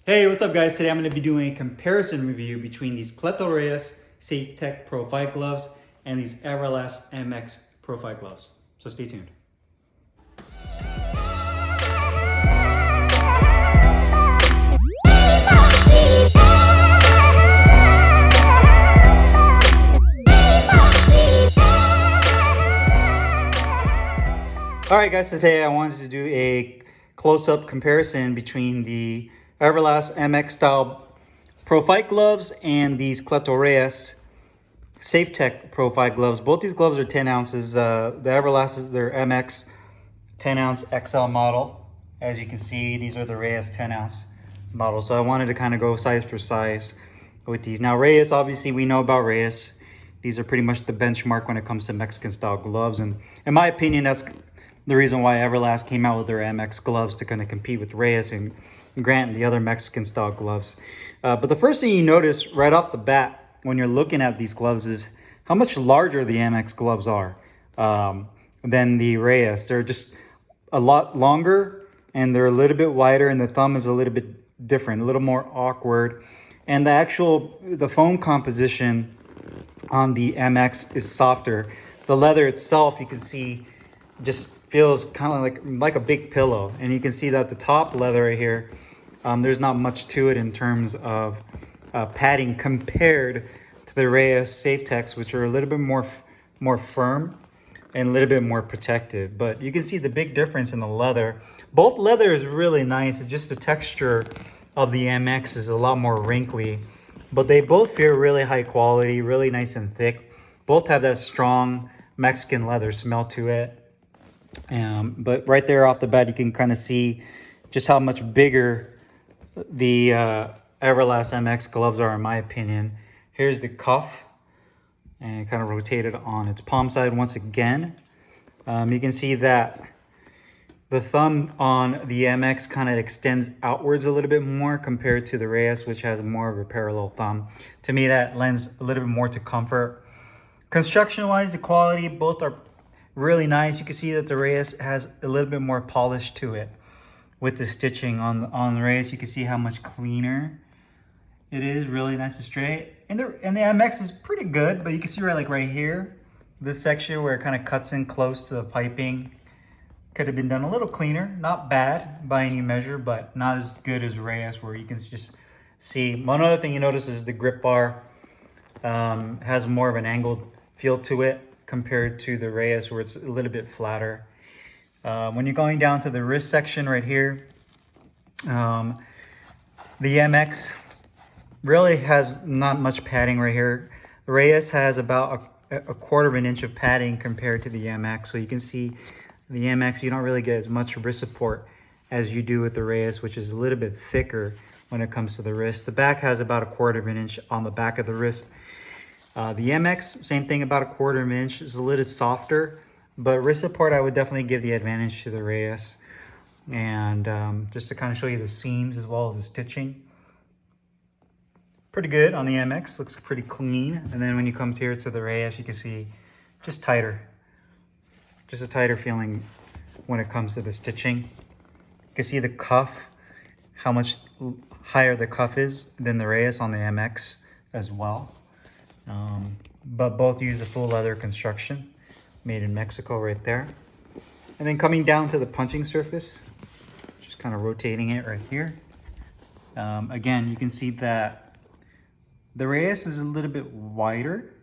Hey, what's up guys? Today I'm going to be doing a comparison review between these Cleto Reyes Safetec Pro Fight gloves and these Everlast MX Pro Fight gloves. So stay tuned. Alright guys, so today I wanted to do a close-up comparison between the Everlast MX style Pro Fight gloves and these Cleto Reyes Safetec Pro Fight gloves. Both these gloves are 10 ounces. The Everlast is their MX 10 ounce XL model. As you can see, these are the Reyes 10 ounce model. So I wanted to kind of go size for size with these. Now Reyes, obviously we know about Reyes. These are pretty much the benchmark when it comes to Mexican style gloves. And in my opinion, that's the reason why Everlast came out with their MX gloves to kind of compete with Reyes and Grant, the other Mexican style gloves. But the first thing you notice right off the bat when you're looking at these gloves is how much larger the MX gloves are than the Reyes. They're just a lot longer and they're a little bit wider, and the thumb is a little bit different, a little more awkward. And the foam composition on the MX is softer. The leather itself, you can see, just feels kind of like a big pillow. And you can see that the top leather right here, there's not much to it in terms of padding compared to the Reyes Safetecs, which are a little bit more firm and a little bit more protective. But you can see the big difference in the leather. Both leather is really nice. It's just the texture of the MX is a lot more wrinkly, but they both feel really high quality, really nice and thick. Both have that strong Mexican leather smell to it. But right there off the bat, you can kind of see just how much bigger the Everlast MX gloves are, in my opinion. Here's the cuff, and kind of rotated on its palm side once again. You can see that the thumb on the MX kind of extends outwards a little bit more compared to the Reyes, which has more of a parallel thumb. To me, that lends a little bit more to comfort. Construction-wise, the quality, both are really nice. You can see that the Reyes has a little bit more polish to it with the stitching on the Reyes. You can see how much cleaner it is, really nice and straight. And the MX is pretty good, but you can see right here, this section where it kind of cuts in close to the piping could have been done a little cleaner. Not bad by any measure, but not as good as Reyes, where you can just see. One other thing you notice is the grip bar has more of an angled feel to it compared to the Reyes, where it's a little bit flatter. When you're going down to the wrist section right here, the MX really has not much padding right here. The Reyes has about a quarter of an inch of padding compared to the MX. So you can see the MX, you don't really get as much wrist support as you do with the Reyes, which is a little bit thicker when it comes to the wrist. The back has about a quarter of an inch on the back of the wrist. The MX, same thing, about a quarter of an inch. It's a little softer, but wrist support, I would definitely give the advantage to the Reyes. And just to kind of show you the seams as well as the stitching, pretty good on the MX, looks pretty clean. And then when you come here to the Reyes, you can see just tighter, just a tighter feeling when it comes to the stitching. You can see the cuff, how much higher the cuff is than the Reyes on the MX as well. But both use a full leather construction made in Mexico right there. And then coming down to the punching surface, just kind of rotating it right here. Again, you can see that the Reyes is a little bit wider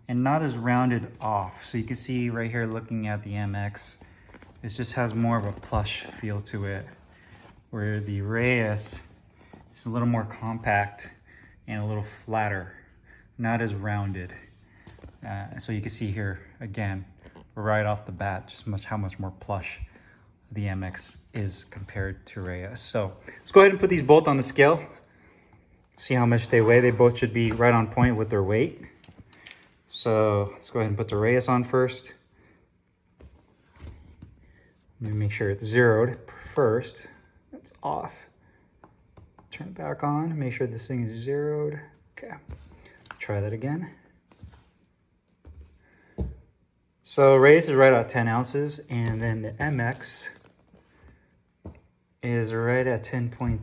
and not as rounded off. So you can see right here looking at the MX, it just has more of a plush feel to it, where the Reyes is a little more compact and a little flatter, not as rounded. So you can see here again, right off the bat, just how much more plush the MX is compared to Reyes. So let's go ahead and put these both on the scale, see how much they weigh. They both should be right on point with their weight. So let's go ahead and put the Reyes on first. Let me make sure it's zeroed first. It's off. Turn it back on, make sure this thing is zeroed. Okay, try that again. So Reyes is right at 10 ounces, and then the MX is right at 10.2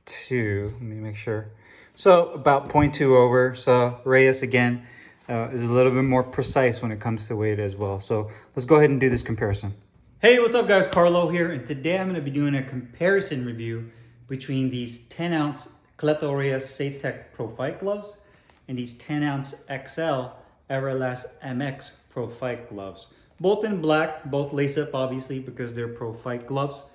0.2. Let me make sure. So about 0.2 over. So Reyes again is a little bit more precise when it comes to weight as well. So let's go ahead and do this comparison. Hey, what's up guys? Carlo here, and today I'm going to be doing a comparison review between these 10-ounce Cleto Reyes Safetec Pro Fight gloves and these 10-ounce XL Everlast MX Pro Fight gloves. Both in black, both lace up obviously because they're Pro Fight gloves.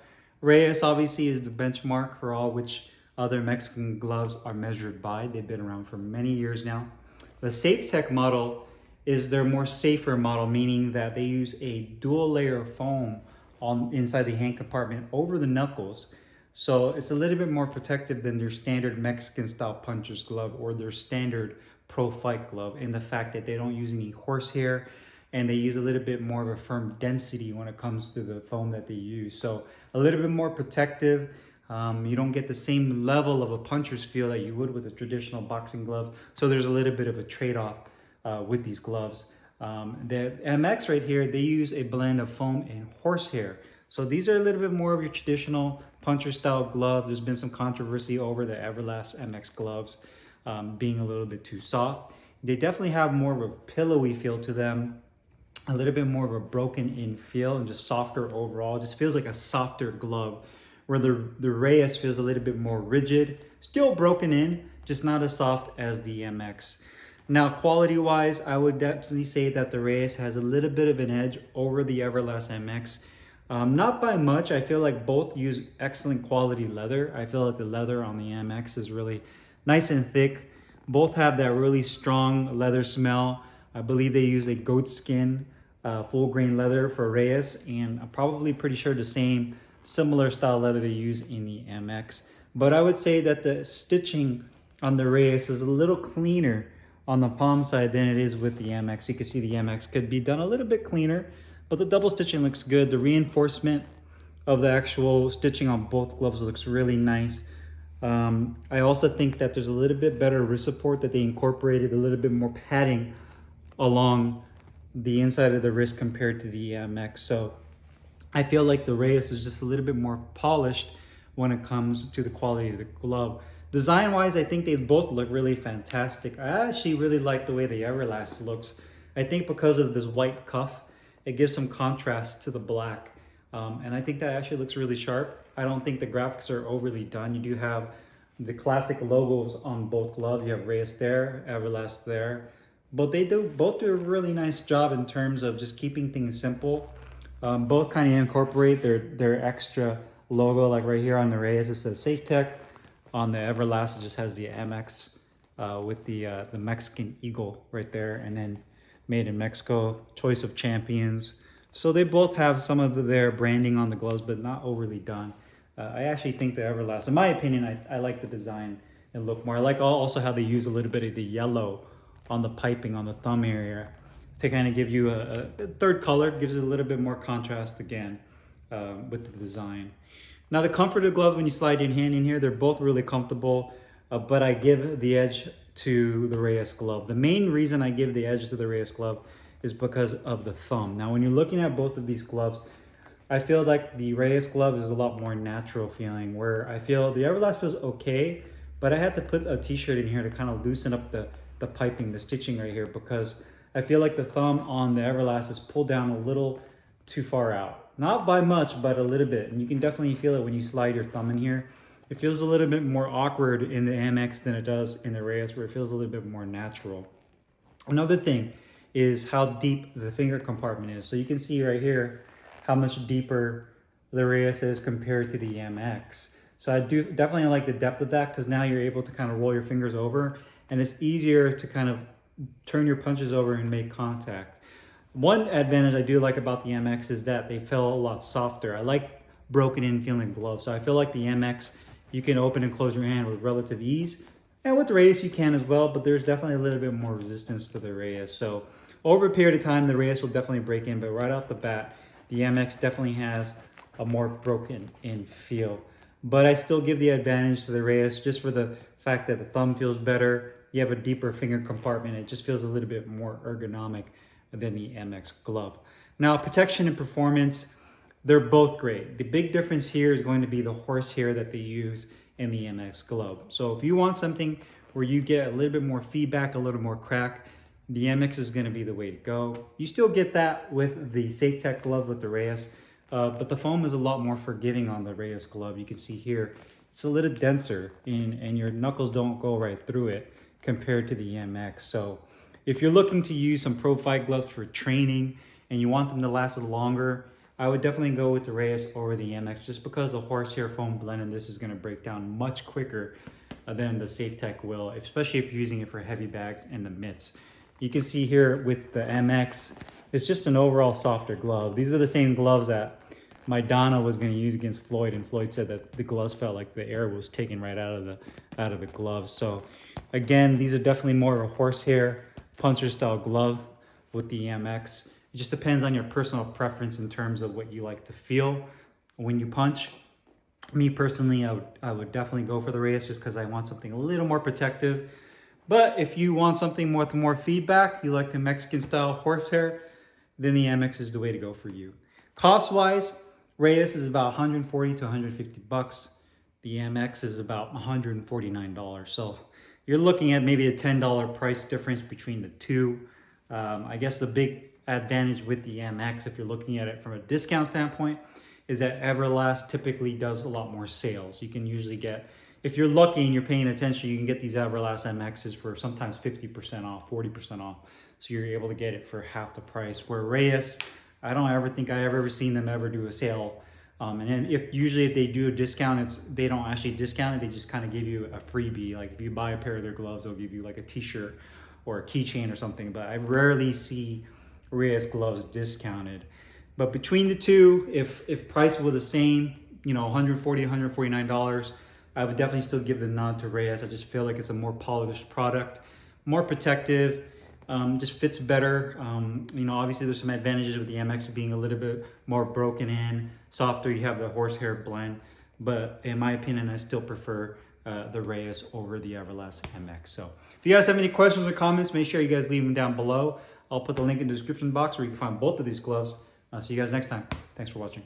Reyes obviously is the benchmark for all which other Mexican gloves are measured by. They've been around for many years now. The Safetec model is their more safer model, meaning that they use a dual layer of foam on inside the hand compartment over the knuckles. So it's a little bit more protective than their standard Mexican style puncher's glove or their standard Pro Fight glove, in the fact that they don't use any horsehair and they use a little bit more of a firm density when it comes to the foam that they use. So a little bit more protective. You don't get the same level of a puncher's feel that you would with a traditional boxing glove. So there's a little bit of a trade-off with these gloves. The MX right here, they use a blend of foam and horsehair. So these are a little bit more of your traditional puncher style glove. There's been some controversy over the Everlast MX gloves being a little bit too soft. They definitely have more of a pillowy feel to them, a little bit more of a broken in feel, and just softer overall. It just feels like a softer glove, where the Reyes feels a little bit more rigid, still broken in, just not as soft as the MX. Now, quality-wise, I would definitely say that the Reyes has a little bit of an edge over the Everlast MX. Not by much. I feel like both use excellent quality leather. I feel like the leather on the MX is really nice and thick. Both have that really strong leather smell. I believe they use a goat skin full grain leather for Reyes, and I'm probably pretty sure the same similar style leather they use in the MX. But I would say that the stitching on the Reyes is a little cleaner on the palm side than it is with the MX. You can see the MX could be done a little bit cleaner, but the double stitching looks good. The reinforcement of the actual stitching on both gloves looks really nice. I also think that there's a little bit better wrist support, that they incorporated a little bit more padding along the inside of the wrist compared to the MX. So I feel like the Reyes is just a little bit more polished when it comes to the quality of the glove. Design wise, I think they both look really fantastic. I actually really like the way the Everlast looks. I think because of this white cuff, it gives some contrast to the black. And I think that actually looks really sharp. I don't think the graphics are overly done. You do have the classic logos on both gloves. You have Reyes there, Everlast there. But they both do a really nice job in terms of just keeping things simple. Both kind of incorporate their extra logo, like right here on the Reyes, it says Safetec. On the Everlast, it just has the MX with the Mexican eagle right there, and then made in Mexico, choice of champions. So they both have some of their branding on the gloves, but not overly done. I actually think the Everlast, in my opinion, I like the design and look more. I like also how they use a little bit of the yellow on the piping on the thumb area to kind of give you a third color, gives it a little bit more contrast again with the design. Now the comfort of the glove when you slide your hand in here, they're both really comfortable, but I give the edge to the Reyes glove. The main reason I give the edge to the Reyes glove is because of the thumb. Now when you're looking at both of these gloves, I feel like the Reyes glove is a lot more natural feeling, where I feel the Everlast feels okay, but I had to put a t-shirt in here to kind of loosen up the piping, the stitching right here, because I feel like the thumb on the Everlast is pulled down a little too far out. Not by much, but a little bit. And you can definitely feel it when you slide your thumb in here. It feels a little bit more awkward in the MX than it does in the Reyes, where it feels a little bit more natural. Another thing is how deep the finger compartment is. So you can see right here how much deeper the Reyes is compared to the MX. So I do definitely like the depth of that, because now you're able to kind of roll your fingers over, and it's easier to kind of turn your punches over and make contact. One advantage I do like about the MX is that they feel a lot softer. I like broken in feeling gloves. So I feel like the MX, you can open and close your hand with relative ease. And with the Reyes you can as well, but there's definitely a little bit more resistance to the Reyes. So over a period of time, the Reyes will definitely break in, but right off the bat, the MX definitely has a more broken in feel. But I still give the advantage to the Reyes just for the fact that the thumb feels better. You have a deeper finger compartment. It just feels a little bit more ergonomic than the MX glove. Now, protection and performance, they're both great. The big difference here is going to be the horsehair that they use and the MX glove. So if you want something where you get a little bit more feedback, a little more crack, the MX is going to be the way to go. You still get that with the Safetec glove with the Reyes, but the foam is a lot more forgiving on the Reyes glove. You can see here, it's a little denser and your knuckles don't go right through it compared to the MX. So if you're looking to use some pro fight gloves for training and you want them to last longer, I would definitely go with the Reyes over the MX, just because the horsehair foam blend in this is going to break down much quicker than the Safetec will, especially if you're using it for heavy bags and the mitts. You can see here with the MX, it's just an overall softer glove. These are the same gloves that my Donna was going to use against Floyd, and Floyd said that the gloves felt like the air was taken right out of the gloves. So again, these are definitely more of a horsehair puncher style glove with the MX. It just depends on your personal preference in terms of what you like to feel when you punch. Me personally, I would definitely go for the Reyes, just because I want something a little more protective. But if you want something with more feedback, you like the Mexican style horsehair, then the MX is the way to go for you. Cost wise, Reyes is about 140 to 150 bucks. The MX is about $149. So you're looking at maybe a $10 price difference between the two. I guess the big advantage with the MX, if you're looking at it from a discount standpoint, is that Everlast typically does a lot more sales. You can usually get, if you're lucky and you're paying attention, you can get these Everlast MXs for sometimes 50% off, 40% off. So you're able to get it for half the price. Where Reyes, I don't ever think I've ever seen them ever do a sale. And then usually if they do a discount, they don't actually discount it. They just kind of give you a freebie. Like if you buy a pair of their gloves, they'll give you like a t-shirt or a keychain or something. But I rarely see Reyes gloves discounted. But between the two, if price were the same, you know, $140, $149, I would definitely still give the nod to Reyes. I just feel like it's a more polished product, more protective, just fits better. You know, obviously there's some advantages with the MX being a little bit more broken in, softer. You have the horsehair blend, but in my opinion, I still prefer the Reyes over the Everlast MX. So if you guys have any questions or comments, make sure you guys leave them down below. I'll put the link in the description box where you can find both of these gloves. I'll see you guys next time. Thanks for watching.